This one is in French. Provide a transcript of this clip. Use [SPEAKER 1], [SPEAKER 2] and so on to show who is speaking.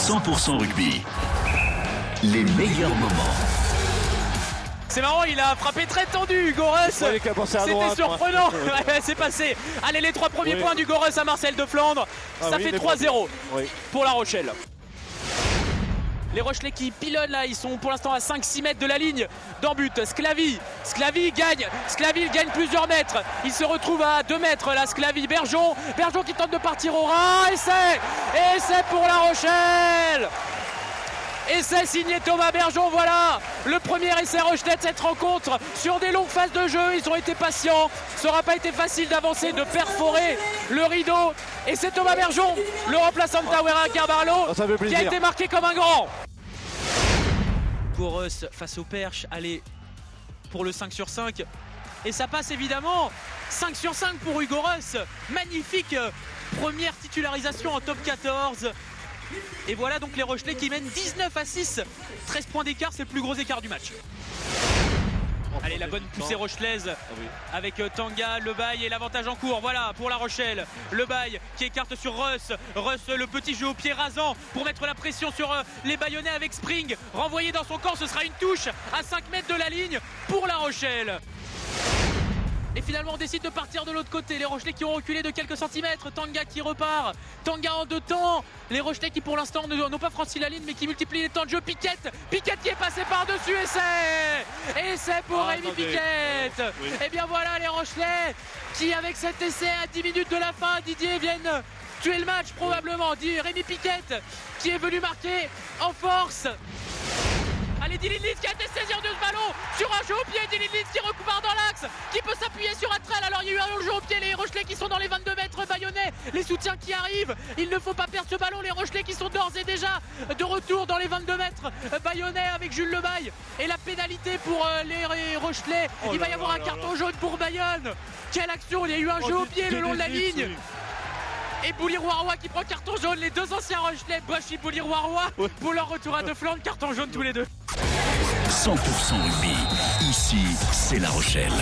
[SPEAKER 1] 100% rugby. Les meilleurs moments.
[SPEAKER 2] C'est marrant, il a frappé très tendu, Hugo Reus. C'était surprenant. C'est passé. Allez, les 3 premiers points d'Hugo Reus à Marcel de Flandre. Ça fait 3-0 pour La Rochelle. Les Rochelais qui pilonnent là, ils sont pour l'instant à 5-6 mètres de la ligne d'en but. Sclavy gagne. Sclavy gagne plusieurs mètres. Il se retrouve à 2 mètres là, Sclavy. Bergeon qui tente de partir au ras. Et c'est pour La Rochelle. Essai signé Thomas Bergeon, voilà le premier essai rochelais de cette rencontre sur des longues phases de jeu. Ils ont été patients, ça n'aura pas été facile d'avancer, de perforer le rideau. Et c'est Thomas Bergeon, le remplaçant de Tawera Carvalho, qui a été marqué comme un grand. Pour Reus face au Perche, allez pour le 5 sur 5. Et ça passe évidemment, 5 sur 5 pour Hugo Reus. Magnifique première titularisation en top 14. Et voilà donc les Rochelais qui mènent 19-6, 13 points d'écart, c'est le plus gros écart du match. Allez, la bonne poussée rochelaise avec Tanga, Lebaille et l'avantage en cours. Voilà pour La Rochelle, Lebaille qui écarte sur Reus. Reus, le petit jeu au pied rasant pour mettre la pression sur les Bayonnais avec Spring. Renvoyé dans son camp, ce sera une touche à 5 mètres de la ligne pour La Rochelle. Et finalement on décide de partir de l'autre côté. Les Rochelais qui ont reculé de quelques centimètres. Tanga qui repart. Tanga en 2 temps. Les Rochelais qui pour l'instant n'ont pas franchi la ligne mais qui multiplient les temps de jeu. Piquette qui est passé par-dessus. Essai pour Rémi Piquette. Et bien voilà les Rochelais qui avec cet essai à 10 minutes de la fin, Didier, viennent tuer le match probablement. Rémi Piquette qui est venu marquer en force. Allez, Dylan Leeds qui a été saisi de ce ballon sur un jeu au pied. Dylan Leeds qui repart dans l'axe, qui peut s'appuyer sur Atrel. Alors il y a eu un jeu au pied, les Rochelais qui sont dans les 22 mètres Bayonnais, les soutiens qui arrivent. Il ne faut pas perdre ce ballon, les Rochelais qui sont d'ores et déjà de retour dans les 22 mètres Bayonnais avec Jules Lebaille. Et la pénalité pour les Rochelais, il va y avoir un carton jaune pour Bayonne. Quelle action, il y a eu un jeu au pied le long de la ligne. Et Bouliroy qui prend carton jaune, les 2 anciens Rochelais, Bosch et Bouliroy pour leur retour à De Flandre, carton jaune tous les 2.
[SPEAKER 1] 100% rugby, ici c'est La Rochelle.